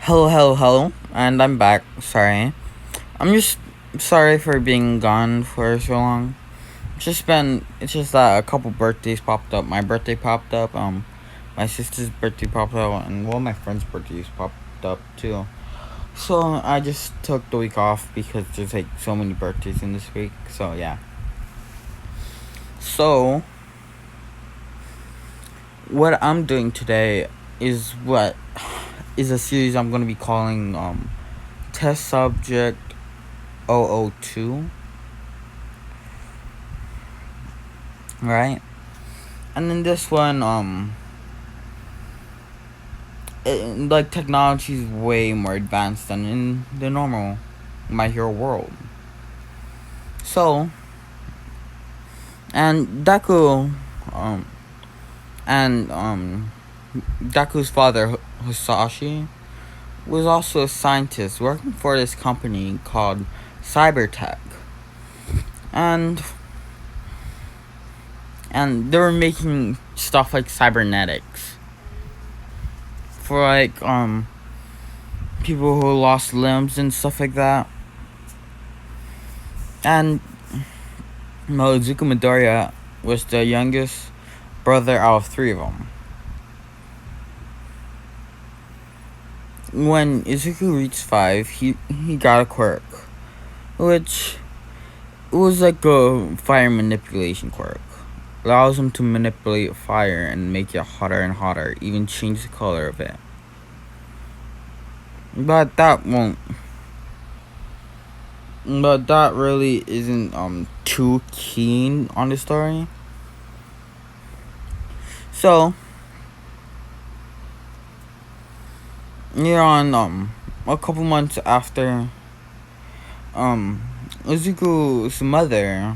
Hello, hello, hello, and I'm back. Sorry. I'm just sorry for being gone for so long. It's just that a couple birthdays popped up. My birthday popped up, my sister's birthday popped up, and one of my friends' birthdays popped up too. So I just took the week off because there's like so many birthdays in this week. So yeah. So what I'm doing today is a series I'm gonna be calling Test Subject 002, right? And in this one, like technology is way more advanced than in the normal My Hero world. So, and um, and Deku's father Hisashi was also a scientist working for this company called Cybertech, and they were making stuff like cybernetics for like people who lost limbs and stuff like that. And Izuku Midoriya was the youngest brother out of three of them. When Izuku reached 5, he got a quirk, which was like a fire manipulation quirk. Allows him to manipulate fire and make it hotter and hotter, even change the color of it. But that really isn't too keen on the story. So you're on a couple months after Izuku's mother,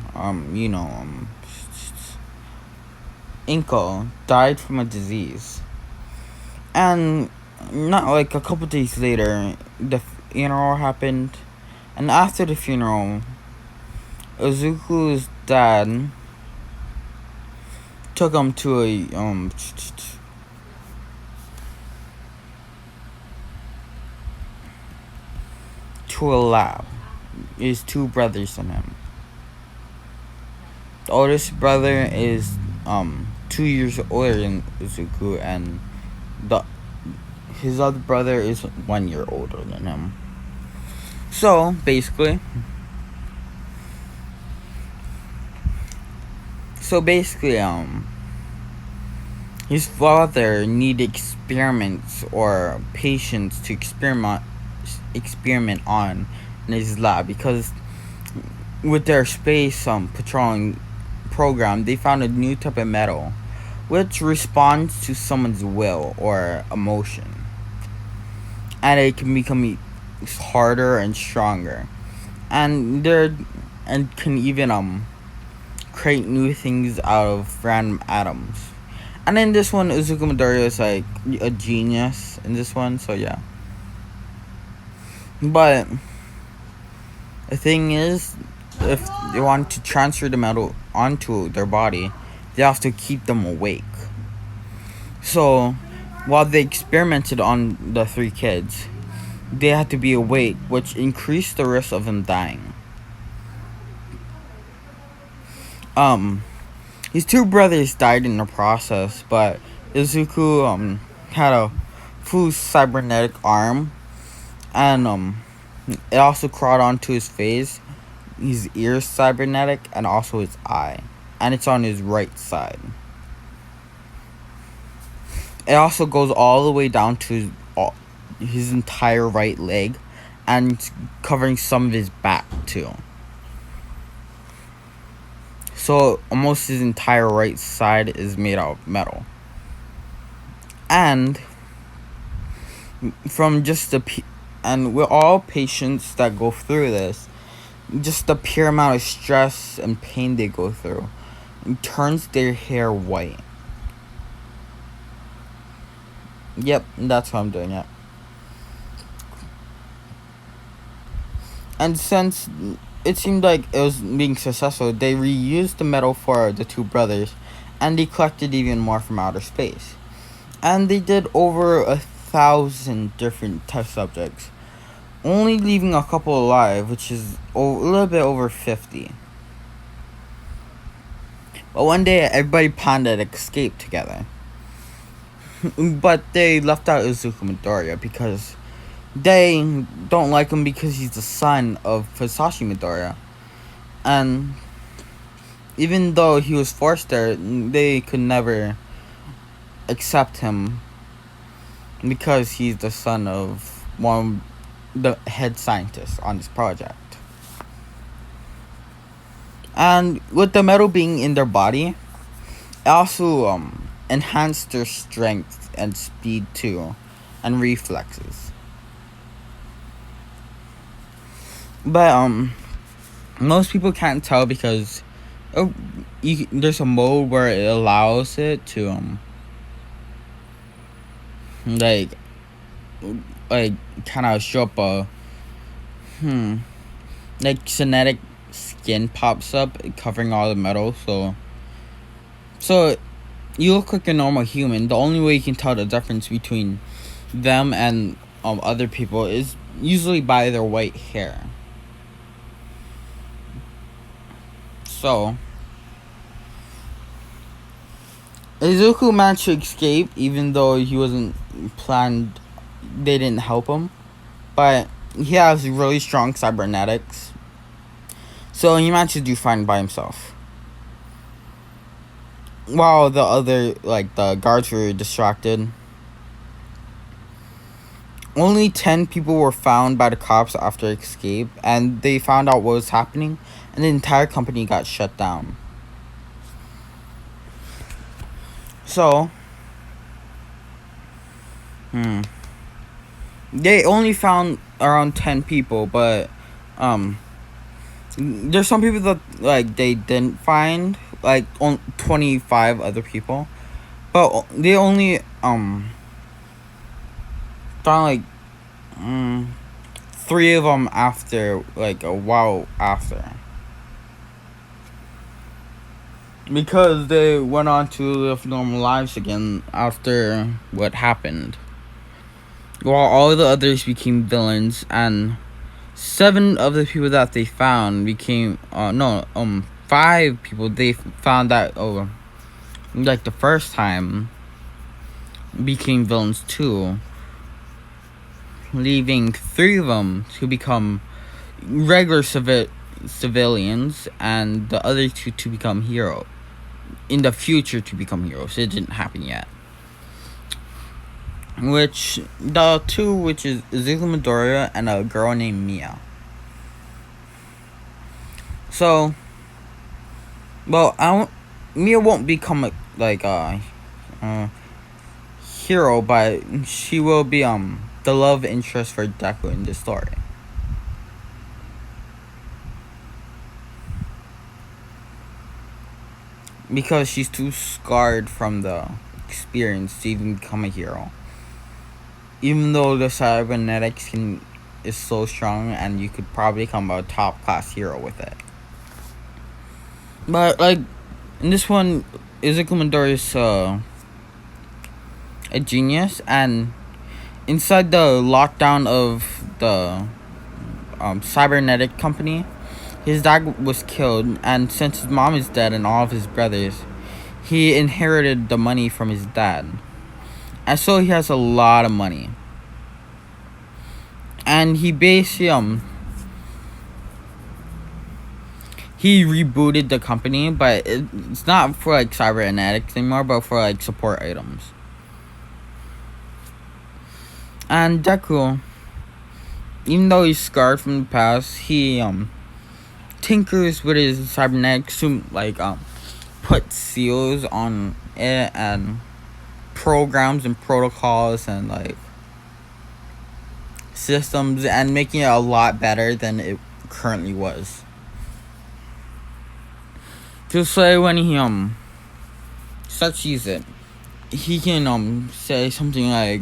Inko, died from a disease. And not like a couple days later, the funeral happened. And after the funeral, Izuku's dad took him to a lab. His two brothers and him. The oldest brother is 2 years older than Izuku, and his other brother is 1 year older than him. So basically, his father needed experiments or patients to experiment on in his lab, because with their space patrolling program, they found a new type of metal which responds to someone's will or emotion, and it can become harder and stronger, and can even create new things out of random atoms. And in this one, Izuku Midoriya is like a genius in this one, so yeah. But the thing is, if they want to transfer the metal onto their body, they have to keep them awake. So while they experimented on the three kids, they had to be awake, which increased the risk of them dying. His two brothers died in the process, but Izuku had a full cybernetic arm, and it also crawled onto his face. His ear's cybernetic, and also his eye, and it's on his right side. It also goes all the way down to his entire right leg, and covering some of his back too. So almost his entire right side is made out of metal. And from just and with all patients that go through this, just the pure amount of stress and pain they go through, it turns their hair white. Yep, that's what I'm doing. Yep. And since it seemed like it was being successful, they reused the metal for the two brothers, and they collected even more from outer space. And they did over 1,000 different test subjects, only leaving a couple alive, which is a little bit over 50. But one day, everybody planned an escape together. But they left out Izuku Midoriya because they don't like him because he's the son of Hisashi Midoriya. And even though he was forced there, they could never accept him because he's the son of one of the head scientists on this project. And with the metal being in their body, it also enhanced their strength and speed too, and reflexes. But most people can't tell because there's a mode where it allows it to like kind of show up a like genetic skin pops up covering all the metal, so you look like a normal human. The only way you can tell the difference between them and other people is usually by their white hair. So Izuku managed to escape even though he wasn't planned. They didn't help him, but he has really strong cybernetics, so he managed to do fine by himself. While the other, the guards were distracted. Only 10 people were found by the cops after escape, and they found out what was happening, and the entire company got shut down. So, they only found around 10 people, but there's some people that they didn't find, 25 other people, but they only found 3 of them after a while after, because they went on to live normal lives again after what happened, while all the others became villains. And 7 of the people that they found became 5 people they found that the first time became villains too, leaving 3 of them to become regular civilians, and the other 2 to become heroes in the future. To become heroes, it didn't happen yet. Which the 2, which is Izuku Midoriya and a girl named Mia. So, Mia won't become a hero, but she will be the love interest for Deku in this story. Because she's too scarred from the experience to even become a hero. Even though the cybernetics is so strong, and you could probably become a top class hero with it. But in this one, Izuku Midoriya is a genius, and inside the lockdown of the cybernetic company, his dad was killed, and since his mom is dead and all of his brothers, he inherited the money from his dad. And so he has a lot of money. And he basically he rebooted the company, but it's not for cybernetics anymore, but for support items. And Deku, even though he's scarred from the past, he tinkers with his cybernetics to put seals on it, and programs and protocols and systems, and making it a lot better than it currently was. Just when he starts to use it, he can say something like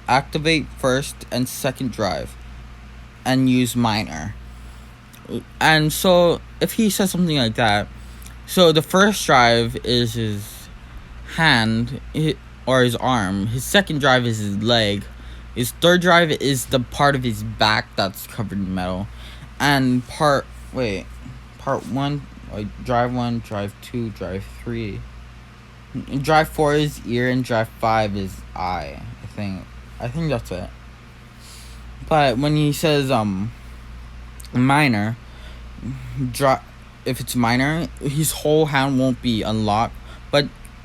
activate first and second drive and use minor. And so if he says something like that, so the first drive is his hand, or his arm. His second drive is his leg. His third drive is the part of his back that's covered in metal. And part 1, like drive 1, drive 2, drive 3. Drive 4 is ear, and drive 5 is eye. I think that's it. But when he says minor, if it's minor, his whole hand won't be unlocked,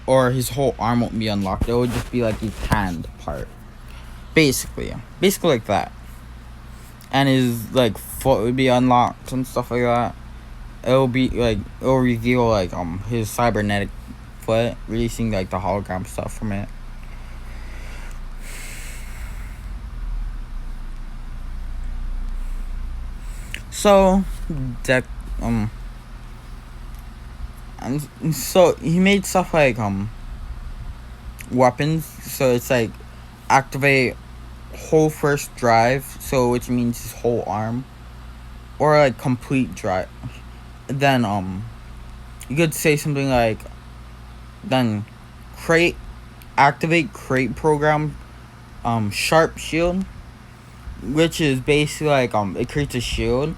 or his whole arm won't be unlocked. It would just be like his hand part, basically like that. And his like foot would be unlocked and stuff like that. It'll reveal like his cybernetic foot, releasing like the hologram stuff from it. So that and so he made stuff like weapons. So it's like activate whole first drive, so which means his whole arm, or like complete drive. Then you could say something like, then activate crate program sharp shield, which is basically like it creates a shield,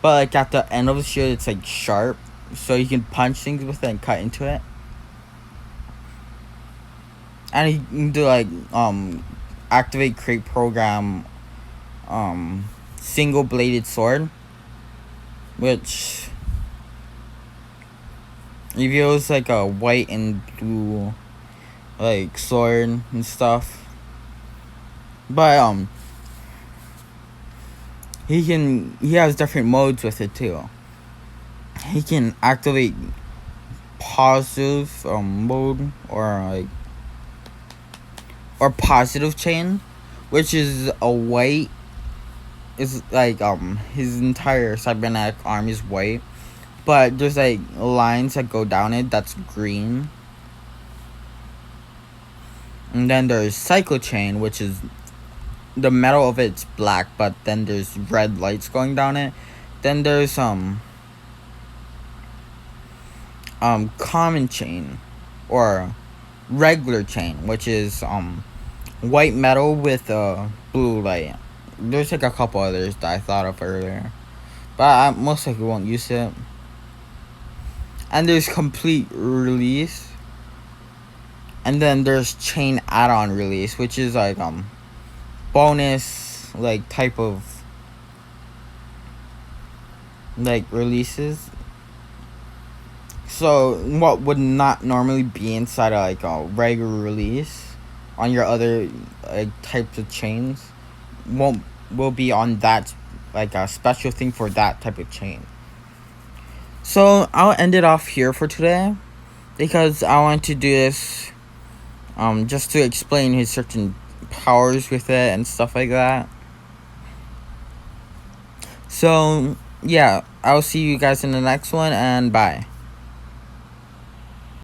but like at the end of the shield it's like sharp, so you can punch things with it and cut into it. And you can do like activate crate program single bladed sword, which reveals like a white and blue like sword and stuff. But he has different modes with it too. He can activate positive mode, or positive chain, which is a white. Is like his entire cybernetic arm is white, but there's like lines that go down it that's green. And then there's cycle chain, which is the metal of it's black, but then there's red lights going down it. Then there's common chain, or regular chain, which is white metal with a blue light. There's like a couple others that I thought of earlier, but I most likely won't use it. And there's complete release, and then there's chain add-on release, which is like bonus like type of like releases. So what would not normally be inside of like a regular release on your other like types of chains will be on that, like a special thing for that type of chain. So I'll end it off here for today, because I want to do this just to explain his certain powers with it and stuff like that. So yeah, I'll see you guys in the next one, and bye.